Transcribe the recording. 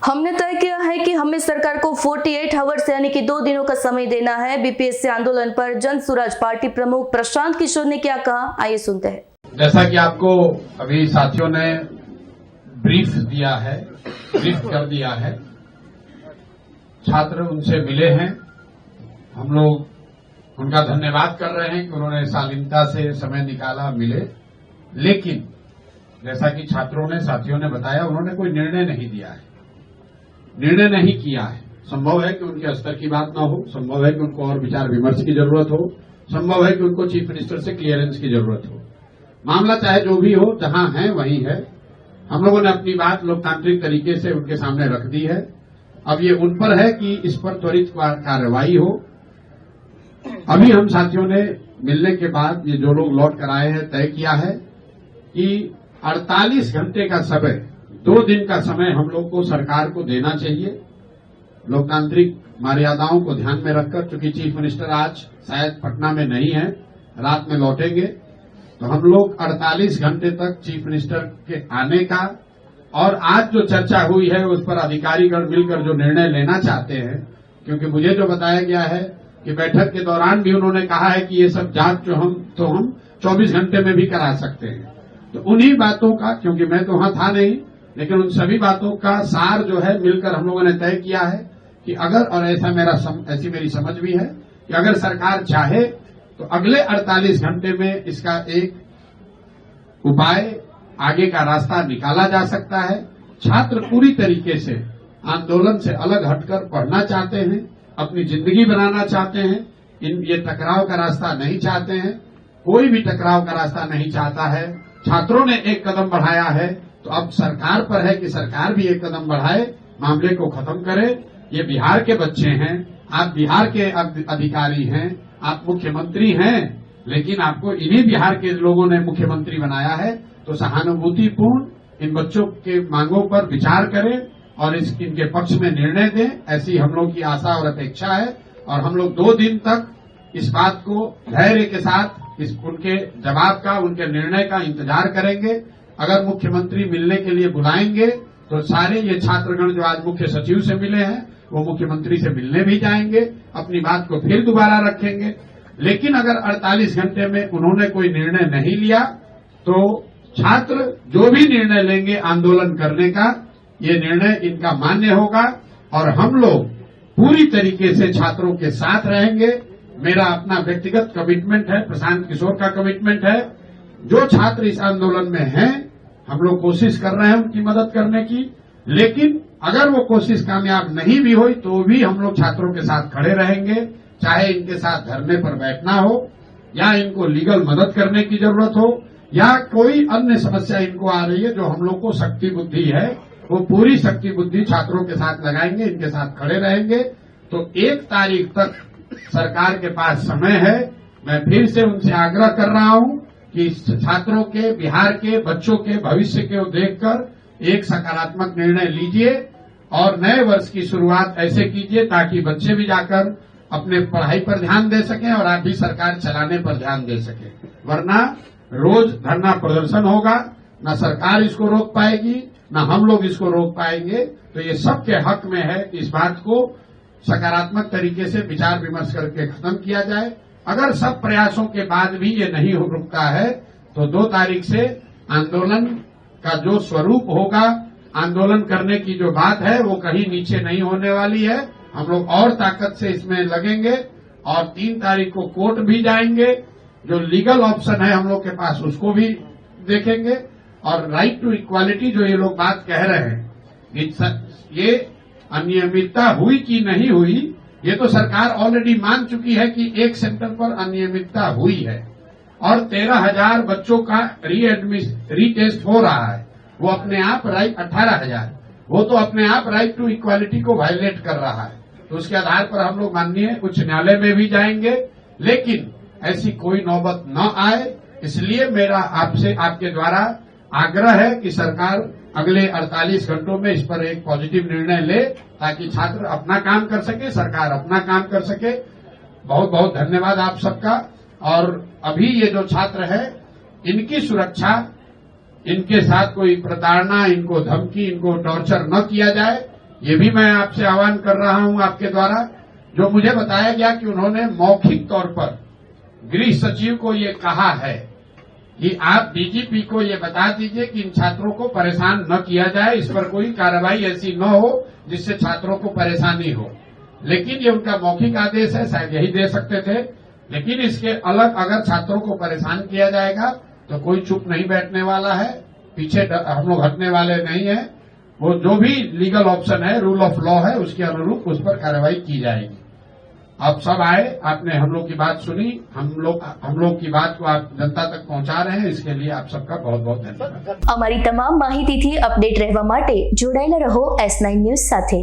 हमने तय किया है कि हमें सरकार को 48 आवर्स यानी कि 2 दिनों का समय देना है। बीपीएससी आंदोलन पर जन स्वराज पार्टी प्रमुख प्रशांत किशोर ने क्या कहा, आइए सुनते हैं। जैसा कि आपको अभी साथियों ने ब्रीफ कर दिया है, छात्र उनसे मिले हैं, हम लोग उनका धन्यवाद कर रहे हैं कि उन्होंने शालीनता से समय निकाला, मिले। लेकिन जैसा कि छात्रों ने, साथियों ने बताया, उन्होंने कोई निर्णय नहीं दिया है, निर्णय नहीं किया है। संभव है कि उनके स्तर की बात ना हो, संभव है कि उनको और विचार विमर्श की जरूरत हो, संभव है कि उनको चीफ मिनिस्टर से क्लियरेंस की जरूरत हो। मामला चाहे जो भी हो, जहां है वहीं है। हम लोगों ने अपनी बात लोकतांत्रिक तरीके से उनके सामने रख दी है। अब ये उन पर है कि इस पर त्वरित कार्रवाई हो। अभी हम साथियों ने मिलने के बाद ये जो लोग लौट कर आए हैं, तय किया है कि 48 घंटे का समय, 2 दिन का समय हम लोग को सरकार को देना चाहिए, लोकतांत्रिक मर्यादाओं को ध्यान में रखकर। चूंकि चीफ मिनिस्टर आज शायद पटना में नहीं है, रात में लौटेंगे, तो हम लोग 48 घंटे तक चीफ मिनिस्टर के आने का और आज जो चर्चा हुई है उस पर अधिकारीगण मिलकर जो निर्णय लेना चाहते हैं, क्योंकि मुझे जो बताया गया है कि बैठक के दौरान भी उन्होंने कहा है कि ये सब जांच जो हम 24 घंटे में भी करा सकते हैं। तो उन्हीं बातों का, क्योंकि मैं तो वहां था नहीं, लेकिन उन सभी बातों का सार जो है मिलकर हम लोगों ने तय किया है कि अगर, और ऐसी मेरी समझ भी है कि अगर सरकार चाहे तो अगले 48 घंटे में इसका एक उपाय, आगे का रास्ता निकाला जा सकता है। छात्र पूरी तरीके से आंदोलन से अलग हटकर पढ़ना चाहते हैं, अपनी जिंदगी बनाना चाहते हैं, ये टकराव का रास्ता नहीं चाहते हैं, कोई भी टकराव का रास्ता नहीं चाहता है। छात्रों ने एक कदम बढ़ाया है, तो अब सरकार पर है कि सरकार भी एक कदम बढ़ाए, मामले को खत्म करे। ये बिहार के बच्चे हैं, आप बिहार के अधिकारी हैं, आप मुख्यमंत्री हैं, लेकिन आपको इन्हीं बिहार के लोगों ने मुख्यमंत्री बनाया है। तो सहानुभूतिपूर्ण इन बच्चों के मांगों पर विचार करें और इनके पक्ष में निर्णय दें, ऐसी हम लोग की आशा और अपेक्षा है। और हम लोग 2 दिन तक इस बात को धैर्य के साथ उनके जवाब का, उनके निर्णय का इंतजार करेंगे। अगर मुख्यमंत्री मिलने के लिए बुलाएंगे तो सारे ये छात्रगण जो आज मुख्य सचिव से मिले हैं वो मुख्यमंत्री से मिलने भी जाएंगे, अपनी बात को फिर दोबारा रखेंगे। लेकिन अगर 48 घंटे में उन्होंने कोई निर्णय नहीं लिया तो छात्र जो भी निर्णय लेंगे आंदोलन करने का, ये निर्णय इनका मान्य होगा और हम लोग पूरी तरीके से छात्रों के साथ रहेंगे। मेरा अपना व्यक्तिगत कमिटमेंट है, प्रशांत किशोर का कमिटमेंट है। जो छात्र इस आंदोलन में हैं, हम लोग कोशिश कर रहे हैं उनकी मदद करने की, लेकिन अगर वो कोशिश कामयाब नहीं भी हुई तो भी हम लोग छात्रों के साथ खड़े रहेंगे, चाहे इनके साथ धरने पर बैठना हो या इनको लीगल मदद करने की जरूरत हो या कोई अन्य समस्या इनको आ रही है। जो हम लोग को शक्ति बुद्धि है वो पूरी शक्ति बुद्धि छात्रों के साथ लगाएंगे, इनके साथ खड़े रहेंगे। तो 1 तारीख तक सरकार के पास समय है। मैं फिर से उनसे आग्रह कर रहा हूं कि छात्रों के, बिहार के बच्चों के भविष्य को देखकर एक सकारात्मक निर्णय लीजिए और नए वर्ष की शुरुआत ऐसे कीजिए ताकि बच्चे भी जाकर अपने पढ़ाई पर ध्यान दे सकें और आप भी सरकार चलाने पर ध्यान दे सकें। वरना रोज धरना प्रदर्शन होगा, न सरकार इसको रोक पाएगी, न हम लोग इसको रोक पाएंगे। तो ये सबके हक में है कि इस बात को सकारात्मक तरीके से विचार विमर्श करके खत्म किया जाए। अगर सब प्रयासों के बाद भी ये नहीं रुकता है तो 2 तारीख से आंदोलन का जो स्वरूप होगा, आंदोलन करने की जो बात है वो कहीं नीचे नहीं होने वाली है। हम लोग और ताकत से इसमें लगेंगे और 3 तारीख को कोर्ट भी जाएंगे। जो लीगल ऑप्शन है हम लोग के पास उसको भी देखेंगे और राइट टू इक्वालिटी जो ये लोग बात कह रहे हैं, ये अनियमितता हुई कि नहीं हुई, ये तो सरकार ऑलरेडी मान चुकी है कि एक सेंटर पर अनियमितता हुई है और 13,000 बच्चों का रीटेस्ट हो रहा है। वो अपने आप 18,000, वो तो अपने आप राइट टू इक्वालिटी को वायलेट कर रहा है। तो उसके आधार पर हम लोग माननीय उच्च न्यायालय में भी जाएंगे, लेकिन ऐसी कोई नौबत न आए, इसलिए मेरा आपसे, आपके द्वारा आग्रह है कि सरकार अगले 48 घंटों में इस पर एक पॉजिटिव निर्णय ले ताकि छात्र अपना काम कर सके, सरकार अपना काम कर सके। बहुत बहुत धन्यवाद आप सबका। और अभी ये जो छात्र है, इनकी सुरक्षा, इनके साथ कोई प्रताड़ना, इनको धमकी, इनको टॉर्चर न किया जाए, ये भी मैं आपसे आह्वान कर रहा हूं आपके द्वारा, जो मुझे बताया गया कि उन्होंने मौखिक तौर पर गृह सचिव को ये कहा है कि आप डीजीपी को ये बता दीजिए कि इन छात्रों को परेशान न किया जाए, इस पर कोई कार्रवाई ऐसी न हो जिससे छात्रों को परेशानी हो। लेकिन ये उनका मौखिक आदेश है, शायद यही दे सकते थे। लेकिन इसके अलग अगर छात्रों को परेशान किया जाएगा तो कोई चुप नहीं बैठने वाला है, पीछे हम लोग हटने वाले नहीं है। वो जो भी लीगल ऑप्शन है, रूल ऑफ लॉ है, उसके अनुरूप उस पर कार्रवाई की जाएगी। आप सब आए, आपने हम लोग की बात सुनी, हम लोग की बात को आप जनता तक पहुंचा रहे हैं, इसके लिए आप सबका बहुत बहुत धन्यवाद। અમારી તમામ માહિતીથી અપડેટ રહેવા માટે જોડાયેલા રહો S9 ન્યૂઝ સાથે।